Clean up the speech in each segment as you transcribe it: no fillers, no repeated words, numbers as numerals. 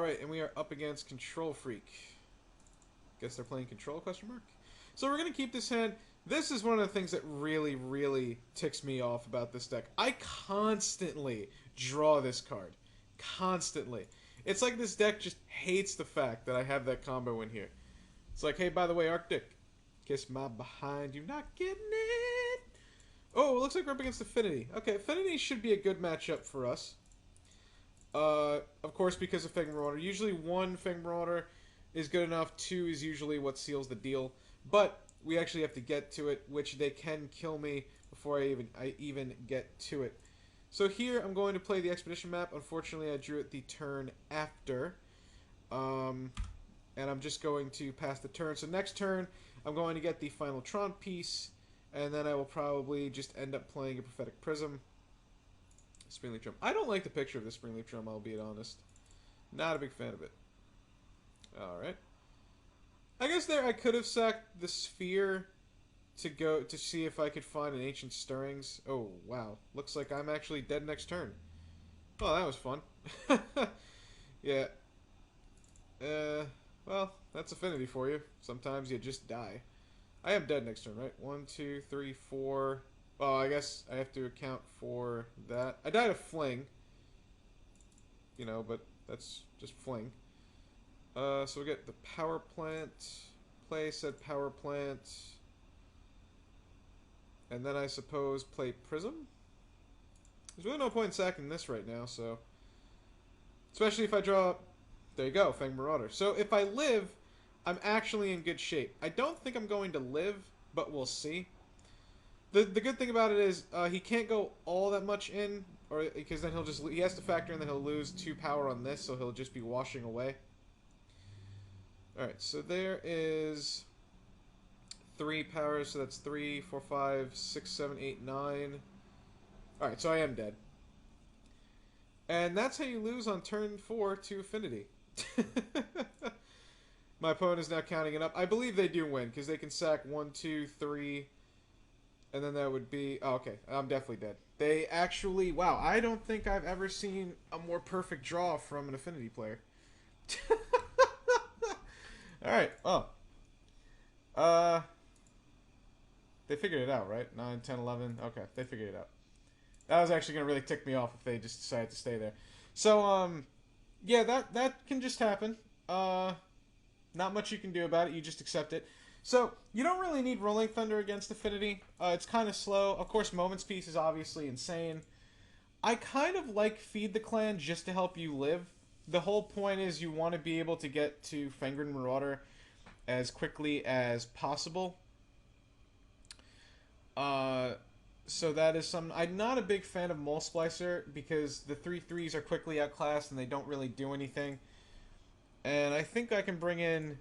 Alright, and we are up against Control Freak. Guess they're playing Control, question mark? So we're going to keep this hand. This is one of the things that really, really ticks me off about this deck. I constantly draw this card. Constantly. It's like this deck just hates the fact that I have that combo in here. It's like, hey, by the way, Arctic, kiss my behind, you not getting it? Oh, it looks like we're up against Affinity. Okay, Affinity should be a good matchup for us. Of course, because of Fang Marauder. Usually one Fang Marauder is good enough. Two is usually what seals the deal. But we actually have to get to it, which they can kill me before I even get to it. So here I'm going to play the Expedition map. Unfortunately, I drew it the turn after. And I'm just going to pass the turn. So next turn, I'm going to get the final Tron piece. And then I will probably just end up playing a Prophetic Prism. Springleaf Drum. I don't like the picture of the Springleaf Drum, I'll be honest. Not a big fan of it. Alright. I guess there I could have sacked the Sphere to go to see if I could find an Ancient Stirrings. Oh, wow. Looks like I'm actually dead next turn. Oh, that was fun. Yeah. Well, that's Affinity for you. Sometimes you just die. I am dead next turn, right? 1, 2, 3, 4. Oh, I guess I have to account for that. I died of Fling. You know, but that's just Fling. So we get the Power Plant. Play said Power Plant. And then I suppose play Prism? There's really no point in sacking this right now, so... Especially if I draw... There you go, Fang Marauder. So if I live, I'm actually in good shape. I don't think I'm going to live, but we'll see. The good thing about it is he can't go all that much in, or because then he has to factor in that he'll lose 2 power on this, so he'll just be washing away. All right, so there is 3 powers, so that's 3, 4, 5, 6, 7, 8, 9. All right, so I am dead, and that's how you lose on turn 4 to Affinity. My opponent is now counting it up. I believe they do win because they can sack 1, 2, 3. And then that would be... Oh, okay, I'm definitely dead. They actually... Wow, I don't think I've ever seen a more perfect draw from an Affinity player. Alright, oh. They figured it out, right? 9, 10, 11. Okay, they figured it out. That was actually going to really tick me off if they just decided to stay there. So, yeah, that can just happen. Not much you can do about it. You just accept it. So, you don't really need Rolling Thunder against Affinity. It's kind of slow. Of course, Moment's Peace is obviously insane. I kind of like Feed the Clan just to help you live. The whole point is you want to be able to get to Fangren Marauder as quickly as possible. So that is some... I'm not a big fan of Mole Splicer because the 3/3s are quickly outclassed and they don't really do anything. And I think I can bring in...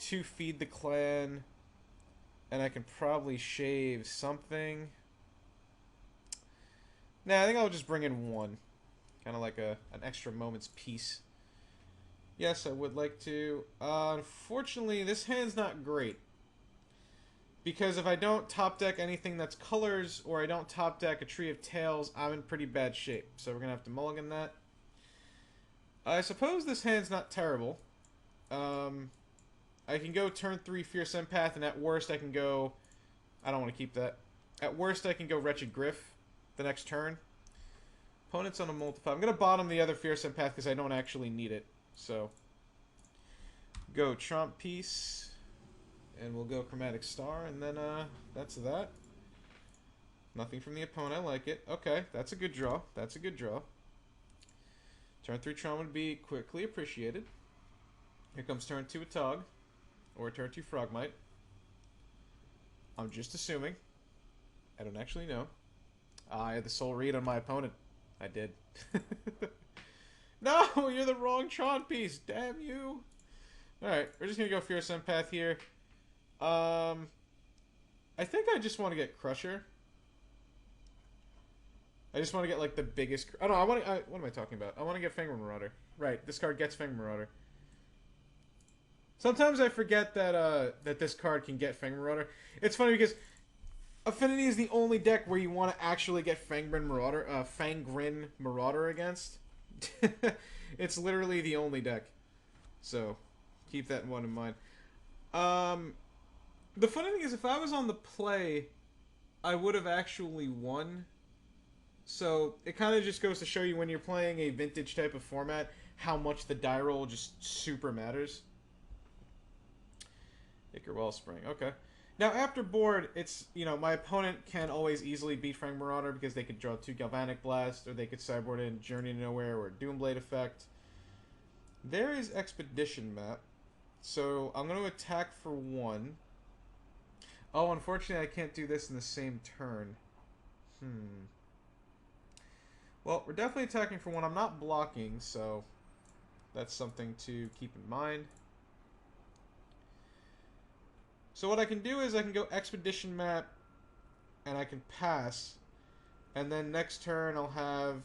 to Feed the Clan, and I can probably shave something. Nah, I think I'll just bring in 1. Kind of like an extra Moment's Peace. Yes, I would like to. Unfortunately, this hand's not great. Because if I don't top deck anything that's colors, or I don't top deck a Tree of Tails, I'm in pretty bad shape. So we're going to have to mulligan that. I suppose this hand's not terrible. I can go turn 3 Fierce Empath, and at worst I can go... I don't want to keep that. At worst I can go Wretched Griff the next turn. Opponent's on a multiply. I'm going to bottom the other Fierce Empath because I don't actually need it. So, go Trump Piece, and we'll go Chromatic Star, and then that's that. Nothing from the opponent. I like it. Okay, that's a good draw. That's a good draw. Turn 3 Tron would be quickly appreciated. Here comes turn 2 Atog. Or turn 2 Frogmite. I'm just assuming. I don't actually know. I had the soul read on my opponent. I did. No, you're the wrong Tron piece. Damn you. Alright, we're just going to go Fierce Empath here. I think I just want to get Crusher. I just want to get like the biggest... Oh no, what am I talking about? I want to get Fangren Marauder. Right, this card gets Fangren Marauder. Sometimes I forget that that this card can get Fangren Marauder. It's funny because Affinity is the only deck where you want to actually get Fangren Marauder against. It's literally the only deck. So, keep that one in mind. Um, the funny thing is, if I was on the play, I would have actually won. So, it kind of just goes to show you when you're playing a vintage type of format, how much the die roll just super matters. Ichor Wellspring, okay. Now, after board, it's, my opponent can always easily beat Fang Marauder because they could draw 2 Galvanic Blast, or they could sideboard in Journey to Nowhere or Doomblade effect. There is Expedition Map. So, I'm going to attack for 1. Oh, unfortunately, I can't do this in the same turn. Well, we're definitely attacking for 1. I'm not blocking, so that's something to keep in mind. So what I can do is I can go Expedition Map, and I can pass. And then next turn I'll have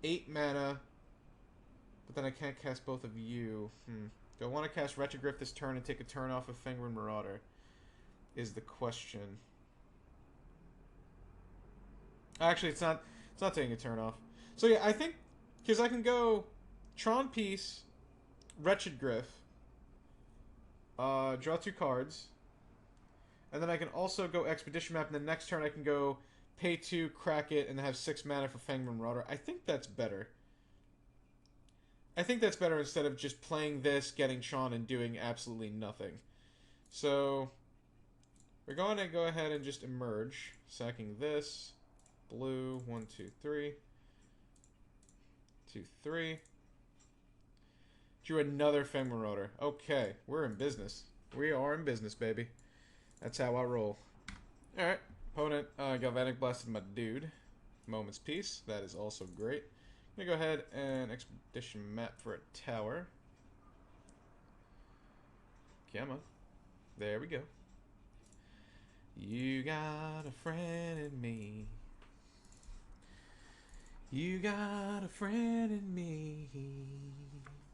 8 mana, but then I can't cast both of you. Do I want to cast Retrogriff this turn and take a turn off of Fangren Marauder? Is the question. Actually, it's not taking a turn off. So yeah, I think, because I can go Tron Piece, Wretched Griff, draw 2 cards, and then I can also go Expedition Map, and then next turn I can go pay 2, crack it, and have 6 mana for Fangren Marauder. I think that's better. I think that's better instead of just playing this, getting Tron, and doing absolutely nothing. So, we're going to go ahead and just emerge, sacking this. Blue, 1, 2, 3. 2, 3. Drew another Fang Marauder. Okay, we're in business. We are in business, baby. That's how I roll. Alright, opponent Galvanic Blasted my dude. Moment's Peace. That is also great. I'm going to go ahead and Expedition Map for a tower. Come on. There we go. You got a friend in me. You got a friend in me.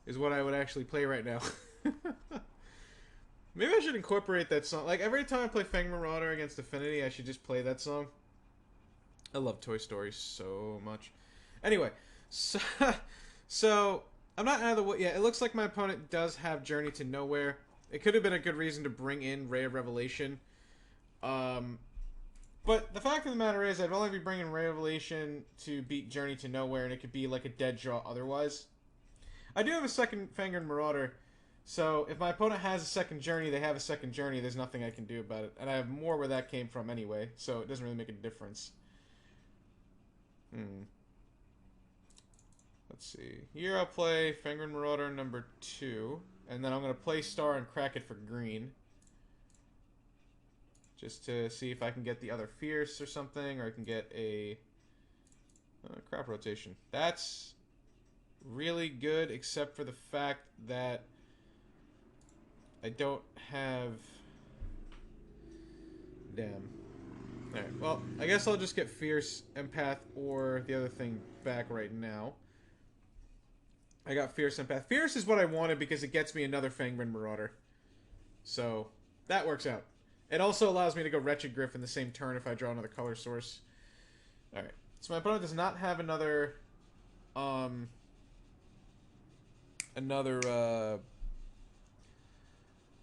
Is what I would actually play right now. Maybe I should incorporate that song. Like, every time I play Fang Marauder against Affinity, I should just play that song. I love Toy Story so much. Anyway, so I'm not out of the way. Yeah, it looks like my opponent does have Journey to Nowhere. It could have been a good reason to bring in Ray of Revelation. But the fact of the matter is, I'd only be bringing Ray of Revelation to beat Journey to Nowhere, and it could be like a dead draw otherwise. I do have a second Fangren Marauder, so if my opponent has a second Journey, they have a second Journey, there's nothing I can do about it. And I have more where that came from anyway, so it doesn't really make a difference. Let's see. Here I'll play Fangren Marauder number 2, and then I'm going to play Star and crack it for green. Just to see if I can get the other Fierce or something, or I can get a crap rotation. That's really good, except for the fact that I don't have... Damn. Alright, well, I guess I'll just get Fierce, Empath, or the other thing back right now. I got Fierce, Empath. Fierce is what I wanted because it gets me another Fangren Marauder. So, that works out. It also allows me to go Wretched Griff in the same turn if I draw another color source. Alright. So my opponent does not have another... I'm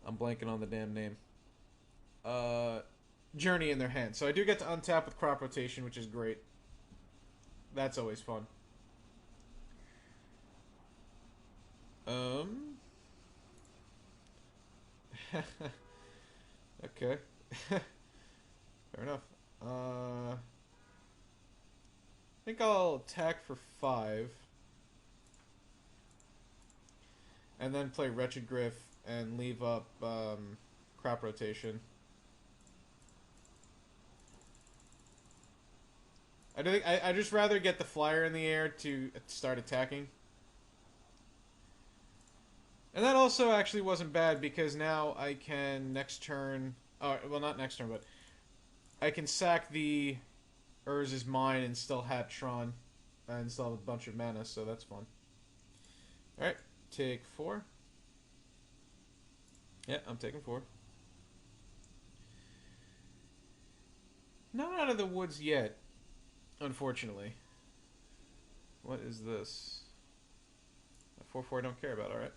blanking on the damn name. Journey in their hand. So I do get to untap with Crop Rotation, which is great. That's always fun. Okay. Fair enough. I think I'll attack for 5. And then play Wretched Griff and leave up Crop Rotation. I'd just rather get the flyer in the air to start attacking. And that also actually wasn't bad because now I can next turn... Oh, well, not next turn, but I can sack the Urz is mine and still have Tron. And still have a bunch of mana, so that's fun. Alright, take 4. Yeah, I'm taking 4. Not out of the woods yet, unfortunately. What is this? 4/4 don't care about. Alright.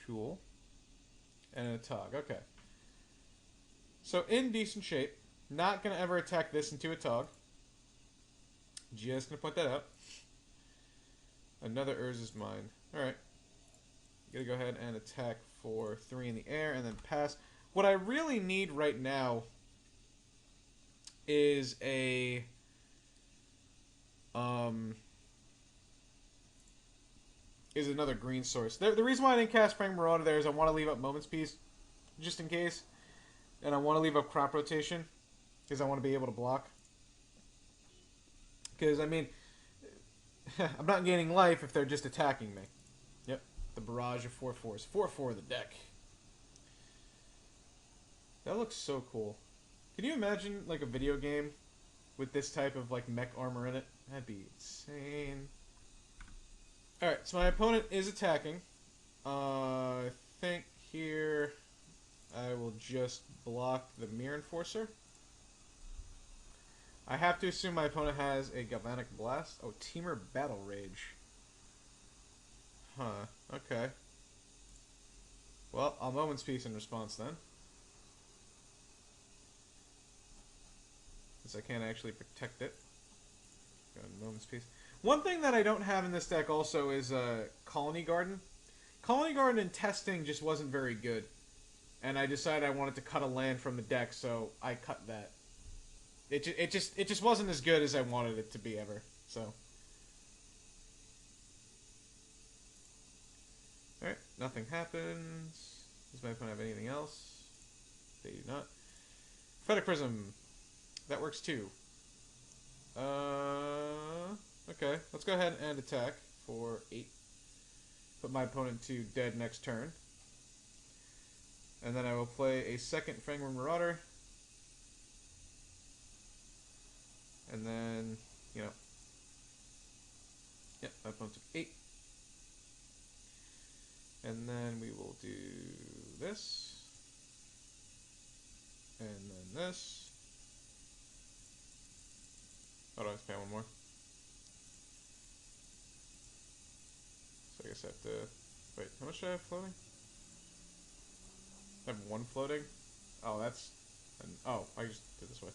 Cool. And a Tog. Okay. So in decent shape. Not going to ever attack this into a Tog. Just going to point that out. Another Urz is mine. Alright. Gotta go ahead and attack for 3 in the air and then pass. What I really need right now is a is another green source. The reason why I didn't cast Frank Marauder there is I want to leave up Moment's Peace just in case. And I want to leave up Crop Rotation because I want to be able to block. Because, I mean, I'm not gaining life if they're just attacking me. Yep, the barrage of 4/4s. 4/4 the deck. That looks so cool. Can you imagine, like, a video game with this type of, like, mech armor in it? That'd be insane. Alright, so my opponent is attacking. I think here I will just block the Mirror Enforcer. I have to assume my opponent has a Galvanic Blast. Oh, Teamer Battle Rage. Huh, okay. Well, I'll Moment's Peace in response then. Since I can't actually protect it. Go ahead, Moment's Peace. One thing that I don't have in this deck also is Colony Garden. Colony Garden in testing just wasn't very good. And I decided I wanted to cut a land from the deck, so I cut that. It just wasn't as good as I wanted it to be ever. So. Alright, nothing happens. Does my opponent have anything else? They do not. Prophetic Prism. That works too. Okay, let's go ahead and attack for 8. Put my opponent to dead next turn. And then I will play a second Fangorn Marauder. And then, you know. Yep, my opponent took 8. And then we will do this. And then this. Oh, do I have to pay one more? So I guess I have to... Wait, how much do I have floating? I have 1 floating? Oh, that's... Oh, I just did this way.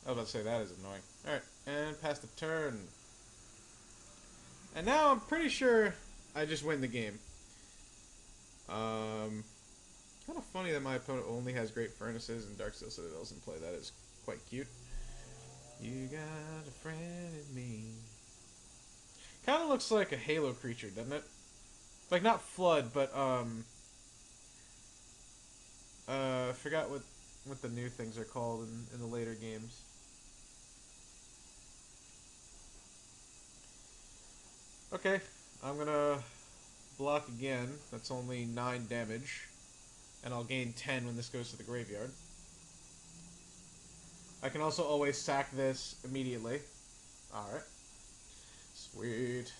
I was about to say, that is annoying. Alright, and pass the turn. And now I'm pretty sure I just win the game. Kind of funny that my opponent only has Great Furnaces and Darksteel Citadels in play. That is quite cute. You got a friend in me. Kind of looks like a Halo creature, doesn't it? Like, not Flood, but, I forgot what the new things are called in the later games. Okay, I'm gonna block again. That's only 9 damage. And I'll gain 10 when this goes to the graveyard. I can also always sack this immediately. Alright. Sweet.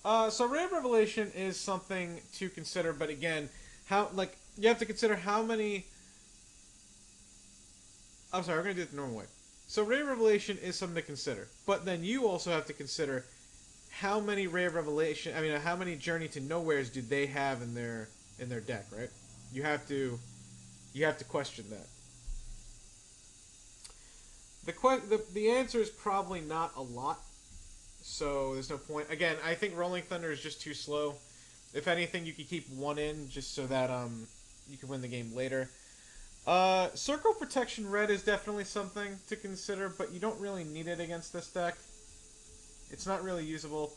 So Ray of Revelation is something to consider, but again, you have to consider how many... I'm sorry, we're going to do it the normal way. So Ray of Revelation is something to consider, but then you also have to consider how many Ray of Revelation, how many Journey to Nowheres do they have in their deck, right? You have to question that. The answer is probably not a lot, so there's no point. Again, I think Rolling Thunder is just too slow. If anything, you could keep 1 in just so that you can win the game later. Circle Protection Red is definitely something to consider, but you don't really need it against this deck. It's not really usable.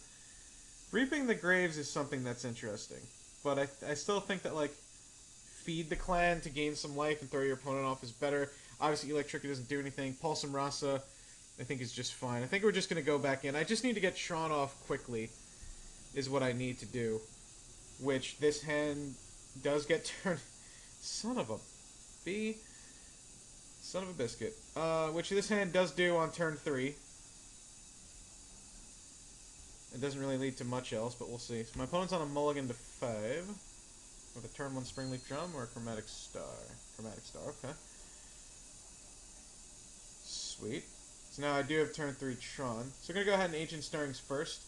Reaping the Graves is something that's interesting, but I still think that, like, feed the clan to gain some life and throw your opponent off is better. Obviously, Electric doesn't do anything. Pulse and Rasa, I think, is just fine. I think we're just going to go back in. I just need to get Tron off quickly is what I need to do, which this hand does get turned... Son of a B. Son of a biscuit. Which this hand does do on turn 3. It doesn't really lead to much else, but we'll see. So my opponent's on a mulligan to 5. With a turn 1 Springleaf Drum or a Chromatic Star. Chromatic Star, okay. Sweet. So now I do have turn 3 Tron. So we're going to go ahead and Ancient Stirrings first.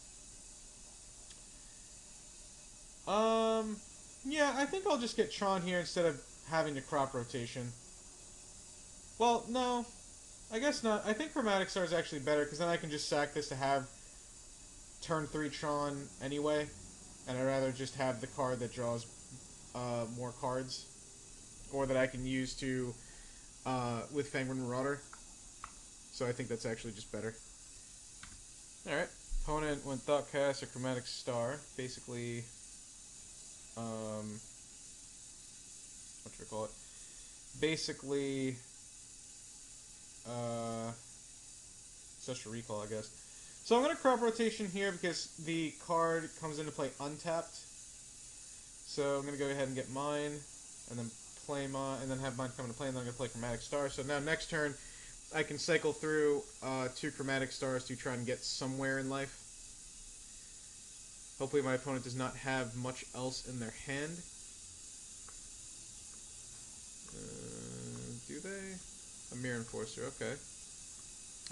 Yeah, I think I'll just get Tron here instead of having to crop rotation. Well, no, I guess not. I think Chromatic Star is actually better because then I can just sack this to have turn 3 Tron anyway, and I'd rather just have the card that draws more cards, or that I can use to with Fangren Marauder. So I think that's actually just better. Alright. Opponent went Thoughtcast or Chromatic Star. Basically, what should I call it? Basically, Social Recall, I guess. So I'm going to crop rotation here because the card comes into play untapped. So I'm going to go ahead and get mine, and then play mine, and then have mine come into play, and then I'm going to play Chromatic Star. So now next turn, I can cycle through 2 Chromatic Stars to try and get somewhere in life. Hopefully my opponent does not have much else in their hand. Do they? A Mirror Enforcer, okay.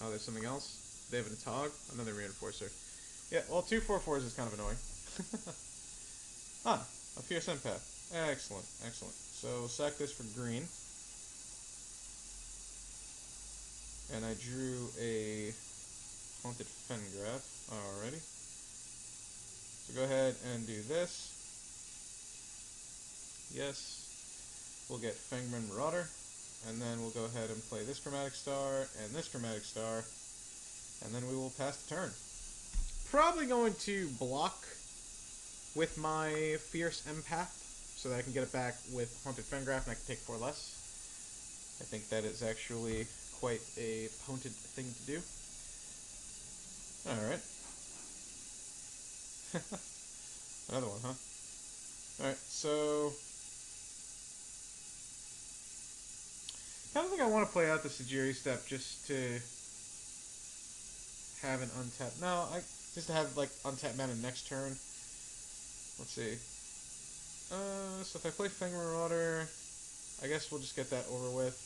Oh, there's something else? They have an Atog? Another Reinforcer. Yeah, well, 2 4/4s is kind of annoying. A Fierce Empath. Excellent, excellent. So, sack this for green. And I drew a Haunted Fengraf. Alrighty. So go ahead and do this. Yes. We'll get Fangren Marauder. And then we'll go ahead and play this Chromatic Star and this Chromatic Star. And then we will pass the turn. Probably going to block with my Fierce Empath so that I can get it back with Haunted Fengraf and I can take 4 less. I think that is actually quite a potent thing to do. Alright. Another one, huh? Alright, so I kind of think I want to play out the Sajiri step just to have an untapped. No, just to have like untapped mana next turn. Let's see. So if I play Fangren Marauder, I guess we'll just get that over with.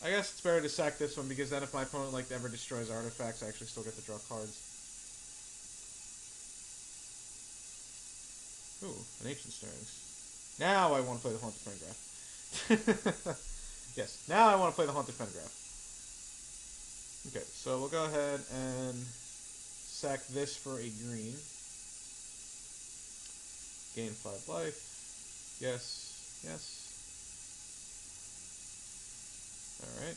I guess it's better to sack this one because then if my opponent like ever destroys artifacts, I actually still get to draw cards. Ooh, an Ancient Stirrings. Now I want to play the Haunted Fengraf. Yes, now I want to play the Haunted Fengraf. Okay, so we'll go ahead and sack this for a green. Gain 5 life. Yes, yes. Alright.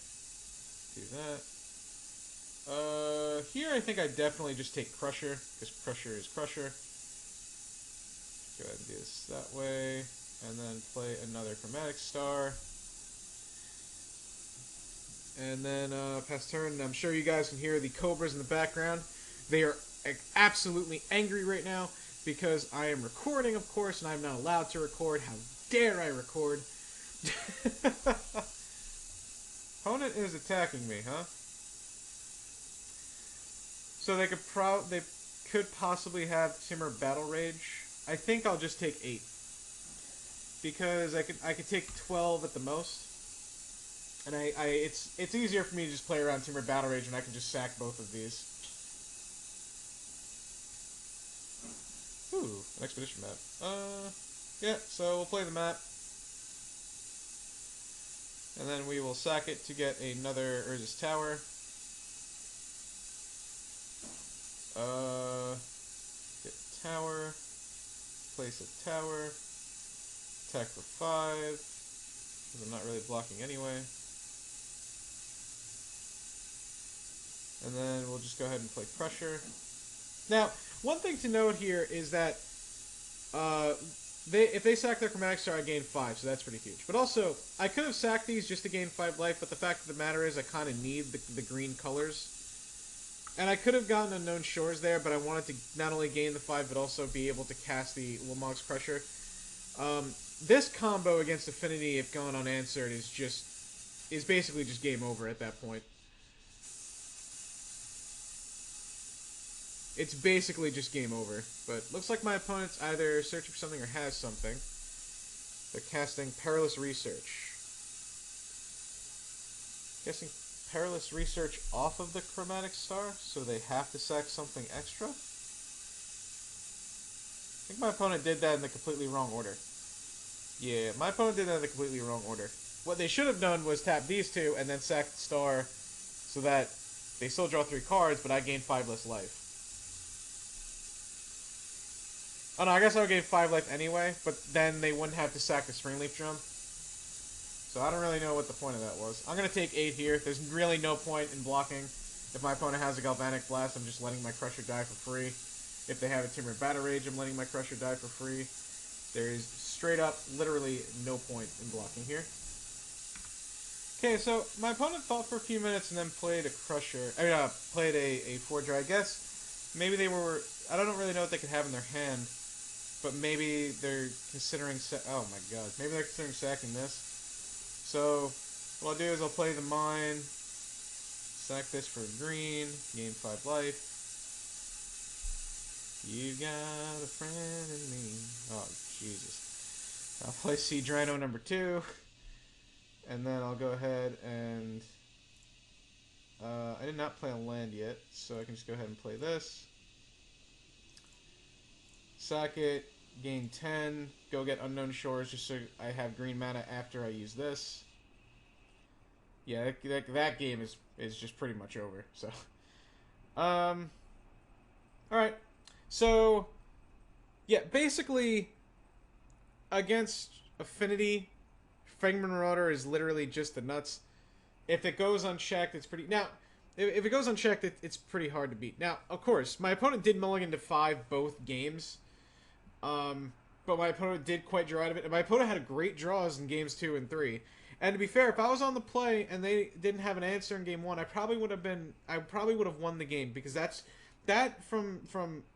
Do that. Here I think I definitely just take Crusher, because Crusher is Crusher. Go ahead and do this that way. And then play another Chromatic Star. And then pass turn. I'm sure you guys can hear the Cobras in the background. They are absolutely angry right now because I am recording, of course, and I'm not allowed to record. How dare I record? Opponent is attacking me, huh? So they could possibly have Timur Battle Rage. I think I'll just take 8 because I could take 12 at the most. And it's easier for me to just play around Timur Battle Rage and I can just sack both of these. Ooh, an Expedition map. Yeah, so we'll play the map. And then we will sack it to get another Urza's Tower. Get tower. Place a tower. Attack for 5. Because I'm not really blocking anyway. And then we'll just go ahead and play Crusher. Now, one thing to note here is that if they sack their Chromatic Star, I gain 5, so that's pretty huge. But also, I could have sacked these just to gain 5 life, but the fact of the matter is I kind of need the green colors. And I could have gotten Unknown Shores there, but I wanted to not only gain the 5, but also be able to cast the Lamog's Crusher. This combo against Affinity, if gone unanswered, is basically just game over at that point. It's basically just game over. But looks like my opponent's either searching for something or has something. They're casting Perilous Research. Guessing Perilous Research off of the Chromatic Star, so they have to sack something extra? I think my opponent did that in the completely wrong order. Yeah, my opponent did that in the completely wrong order. What they should have done was tap these two and then sack the star so that they still draw 3 cards, but I gain 5 less life. Oh no, I guess I would gain 5 life anyway, but then they wouldn't have to sack the Springleaf Drum. So I don't really know what the point of that was. I'm going to take 8 here. There's really no point in blocking. If my opponent has a Galvanic Blast, I'm just letting my Crusher die for free. If they have a Timber Battle Rage, I'm letting my Crusher die for free. There is straight up, literally no point in blocking here. Okay, so my opponent thought for a few minutes and then played a Crusher. Played a Forger. I guess maybe they were. I don't really know what they could have in their hand, but maybe they're considering. Oh my god, maybe they're considering sacking this. So what I'll do is I'll play the mine, sack this for green, gain 5 life. You got a friend in me. Oh, Jesus. I'll play Siege Rhino number 2. And then I'll go ahead and... I did not play a land yet, so I can just go ahead and play this. Sack it, gain 10, go get Unknown Shores just so I have green mana after I use this. Yeah, that game is just pretty much over, so... Alright. So, yeah, basically, against Affinity, Fangman Marauder is literally just the nuts. If it goes unchecked, it's pretty... Now, if it goes unchecked, it's pretty hard to beat. Now, of course, my opponent did mulligan to 5 both games. But my opponent did quite draw out of it. And my opponent had great draws in games 2 and 3. And to be fair, if I was on the play and they didn't have an answer in game 1, I probably would have won the game, because that from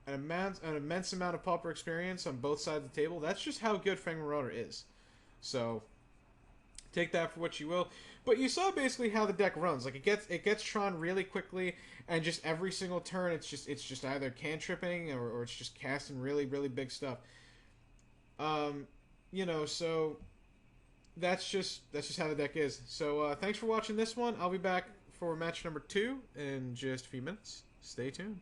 an immense amount of pauper experience on both sides of the table, that's just how good Fang Marauder is. So take that for what you will. But you saw basically how the deck runs. Like it gets Tron really quickly, and just every single turn it's just either cantripping or it's just casting really, really big stuff. You know, so that's just how the deck is. So thanks for watching this one. I'll be back for match number 2 in just a few minutes. Stay tuned.